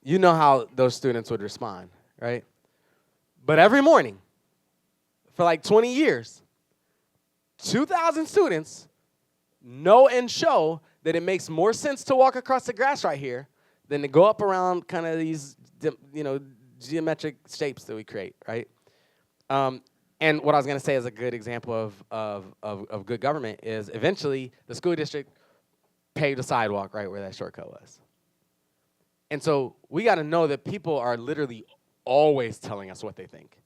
You know how those students would respond, right? But every morning, for like 20 years, 2,000 students know and show that it makes more sense to walk across the grass right here than to go up around kind of these, you know, geometric shapes that we create, right? And what I was going to say as a good example of good government is eventually the school district paved a sidewalk right where that shortcut was. And so we got to know that people are literally always telling us what they think.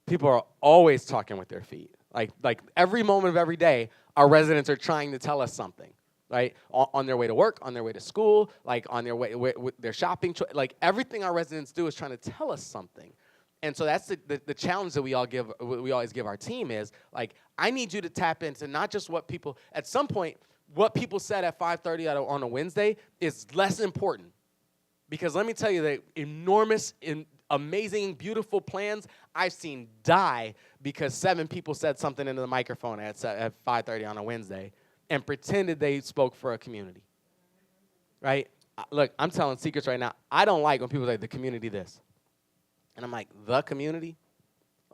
People are always talking with their feet. Like every moment of every day, our residents are trying to tell us something, right? On their way to work, on their way to school, like on their way with their shopping. Like everything our residents do is trying to tell us something. And so that's the challenge that we always give our team is, like, I need you to tap into not just what people, at some point, what people said at 5:30 on a Wednesday is less important. Because let me tell you, the enormous, amazing, beautiful plans I've seen die because 7 people said something into the microphone at 5:30 on a Wednesday and pretended they spoke for a community, right? Look, I'm telling secrets right now. I don't like when people say the community this. And I'm like, the community?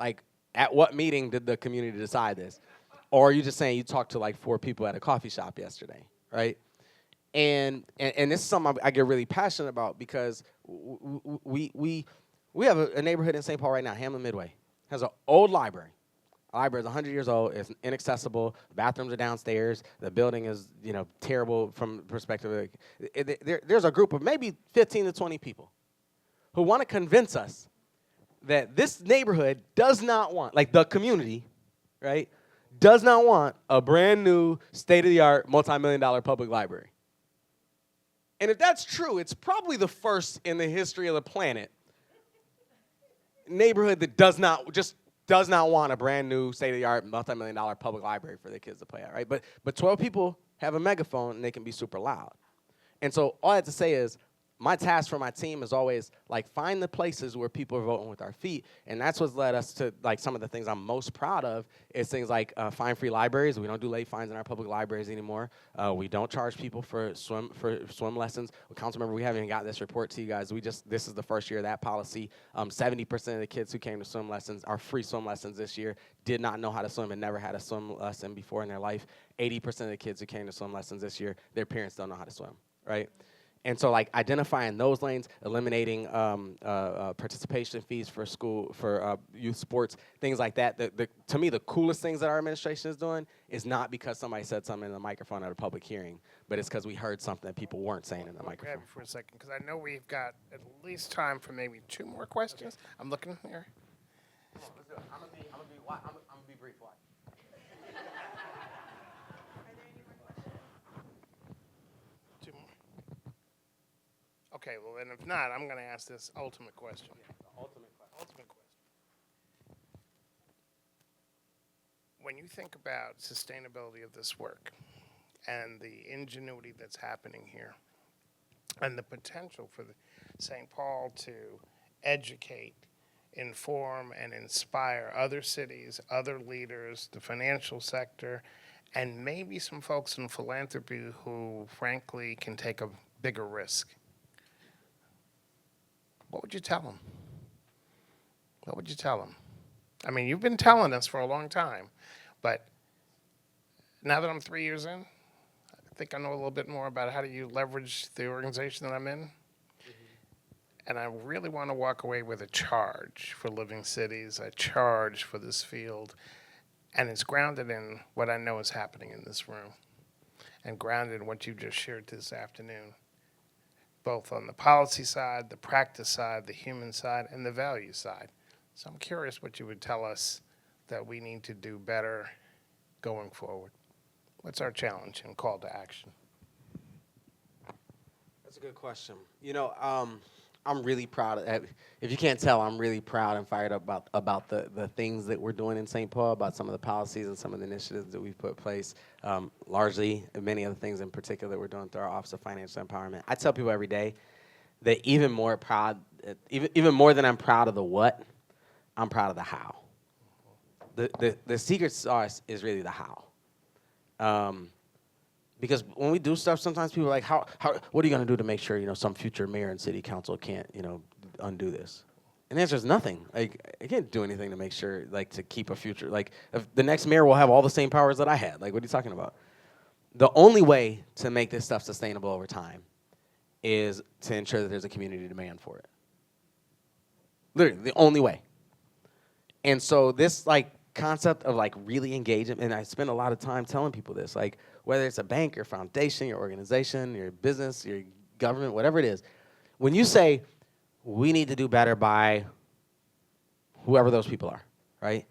Like, at what meeting did the community decide this? Or are you just saying you talked to like 4 people at a coffee shop yesterday, right? And this is something I get really passionate about because we have a neighborhood in St. Paul right now, Hamlin Midway, has an old library. The library is 100 years old. It's inaccessible. The bathrooms are downstairs. The building is, you know, terrible from the perspective of there's a group of maybe 15 to 20 people who want to convince us that this neighborhood does not want, like the community, right, does not want a brand new state-of-the-art multi-million-dollar public library. And if that's true, it's probably the first in the history of the planet neighborhood that does not want a brand new state-of-the-art multi-million-dollar public library for their kids to play at, right? But 12 people have a megaphone and they can be super loud. And so all I have to say is, my task for my team is always, like, find the places where people are voting with our feet, and that's what's led us to, like, some of the things I'm most proud of is things like fine-free libraries. We don't do late fines in our public libraries anymore. We don't charge people for swim lessons. Councilmember, we haven't even got this report to you guys. This is the first year of that policy. 70% of the kids who came to swim lessons, our free swim lessons this year, did not know how to swim and never had a swim lesson before in their life. 80% of the kids who came to swim lessons this year, their parents don't know how to swim, right? And so, like, identifying those lanes, eliminating participation fees for youth sports, things like that. To me, the coolest things that our administration is doing is not because somebody said something in the microphone at a public hearing, but it's because we heard something that people weren't saying in the microphone. For a second, because I know we've got at least time for maybe 2 more questions. I'm looking here. Come on, let's do it. I'm gonna be brief. Watch. Okay, well, and if not, I'm going to ask this ultimate question. Yeah, the ultimate question. When you think about sustainability of this work and the ingenuity that's happening here and the potential for St. Paul to educate, inform, and inspire other cities, other leaders, the financial sector, and maybe some folks in philanthropy who, frankly, can take a bigger risk. what would you tell them? What would you tell them? I mean, you've been telling us for a long time, but now that I'm 3 years in, I think I know a little bit more about how do you leverage the organization that I'm in. And I really want to walk away with a charge for Living Cities, a charge for this field. And it's grounded in what I know is happening in this room and grounded in what you just shared this afternoon, both on the policy side, the practice side, the human side, and the value side. So I'm curious what you would tell us that we need to do better going forward. What's our challenge and call to action? That's a good question. I'm really proud of, if you can't tell, I'm really proud and fired up about the things that we're doing in St. Paul, about some of the policies and some of the initiatives that we've put in place, largely, and many other things in particular that we're doing through our Office of Financial Empowerment. I tell people every day that even more than I'm proud of the what, I'm proud of the how. The secret sauce is really the how. Because when we do stuff, sometimes people are like, what are you going to do to make sure, some future mayor and city council can't, undo this? And the answer is nothing. Like, I can't do anything to make sure, to keep a future. Like, if the next mayor will have all the same powers that I had. Like, what are you talking about? The only way to make this stuff sustainable over time is to ensure that there's a community demand for it. Literally, the only way. And so this, concept of really engaging, and I spend a lot of time telling people this, whether it's a bank, your foundation, your organization, your business, your government, whatever it is, when you say we need to do better by whoever those people are, right?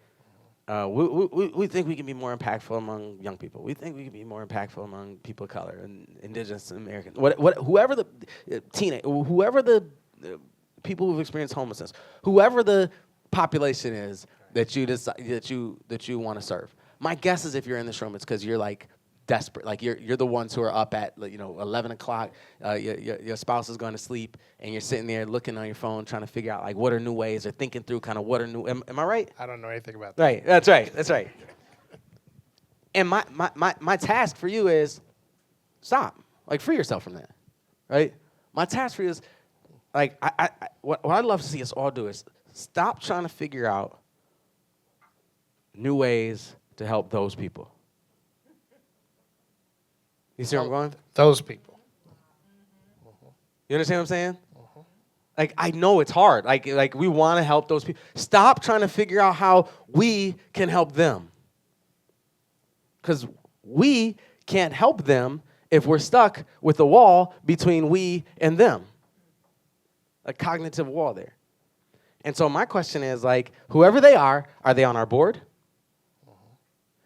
We think we can be more impactful among young people. We think we can be more impactful among people of color and indigenous Americans. Whoever the whoever the people who've experienced homelessness, whoever the population is that you decide, that you want to serve. My guess is if you're in this room, it's because you're desperate. You're the ones who are up at 11 o'clock. Your spouse is going to sleep, and you're sitting there looking on your phone, trying to figure out what are new ways, or thinking through kind of what are new. Am I right? I don't know anything about that. Right. That's right. That's right. And my task for you is stop. Free yourself from that. Right. My task for you is what I'd love to see us all do is stop trying to figure out new ways to help those people. You see where I'm going? Those people. You understand what I'm saying? I know it's hard. We want to help those people. Stop trying to figure out how we can help them. Because we can't help them if we're stuck with a wall between we and them. A cognitive wall there. And so my question is, whoever they are they on our board?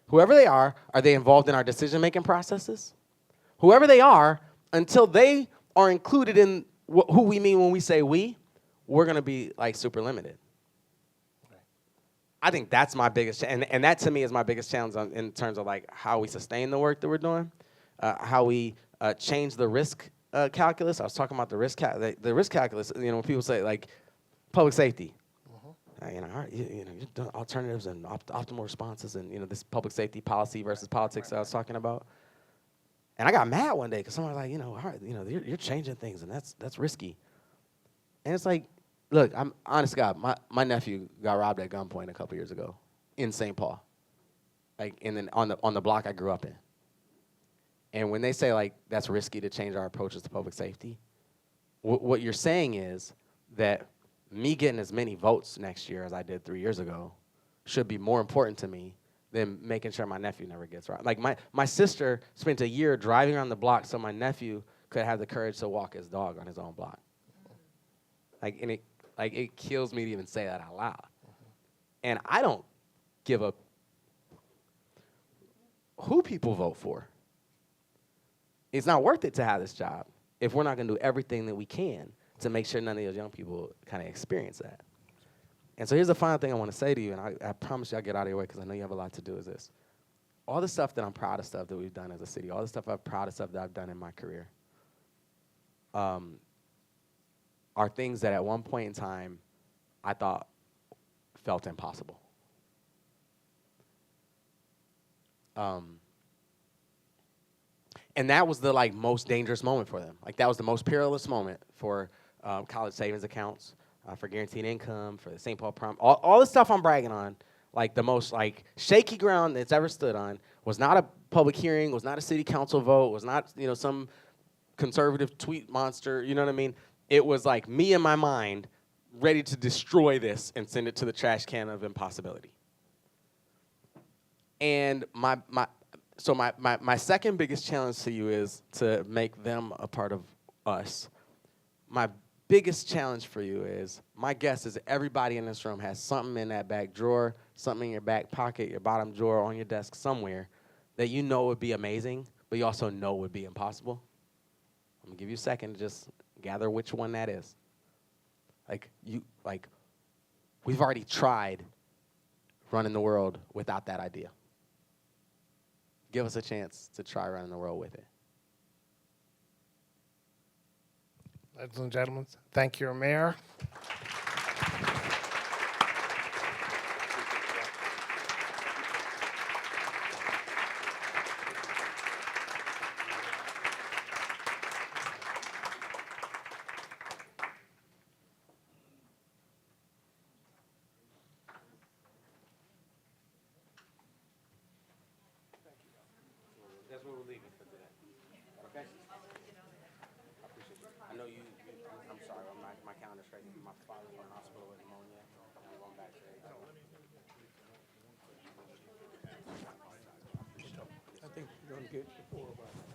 Whoever they are they involved in our decision-making processes? Whoever they are, until they are included in who we mean when we say we're going to be, super limited. Okay. I think that's my biggest, and that to me is my biggest challenge in terms of, how we sustain the work that we're doing, how we change the risk calculus. I was talking about the risk calculus, when people say, public safety. Alternatives and optimal responses and, this public safety policy versus politics that I was talking about. And I got mad one day because someone was like, you're changing things, and that's risky. And it's look, I'm honest to God, my nephew got robbed at gunpoint a couple years ago in St. Paul, and then on the block I grew up in. And when they say that's risky to change our approaches to public safety, what you're saying is that me getting as many votes next year as I did 3 years ago should be more important to me than making sure my nephew never gets robbed. My sister spent a year driving around the block so my nephew could have the courage to walk his dog on his own block. And it kills me to even say that out loud. And I don't give a who people vote for. It's not worth it to have this job if we're not going to do everything that we can to make sure none of those young people kind of experience that. And so here's the final thing I want to say to you, and I promise you I'll get out of your way because I know you have a lot to do, is this. All the stuff that I'm proud of, stuff that we've done as a city, all the stuff I'm proud of, stuff that I've done in my career, are things that at one point in time I thought felt impossible. And that was the most dangerous moment for them. That was the most perilous moment for college savings accounts, for guaranteed income, for the St. Paul prom, all the stuff I'm bragging on, like the most like shaky ground that's ever stood on, was not a public hearing, was not a city council vote, was not some conservative tweet monster. You know what I mean? It was like me in my mind, ready to destroy this and send it to the trash can of impossibility. And my second biggest challenge to you is to make them a part of us. My biggest challenge for you is, my guess is everybody in this room has something in that back drawer, something in your back pocket, your bottom drawer, on your desk somewhere that you know would be amazing, but you also know would be impossible. I'm gonna give you a second to just gather which one that is. We've already tried running the world without that idea. Give us a chance to try running the world with it. Ladies and gentlemen, thank you, Mayor. That's where we're leaving for today. Okay? I know I'm sorry, my calendar's crazy. My father's in the hospital with pneumonia. I'm going back today. I think you're going to get your 4 of us.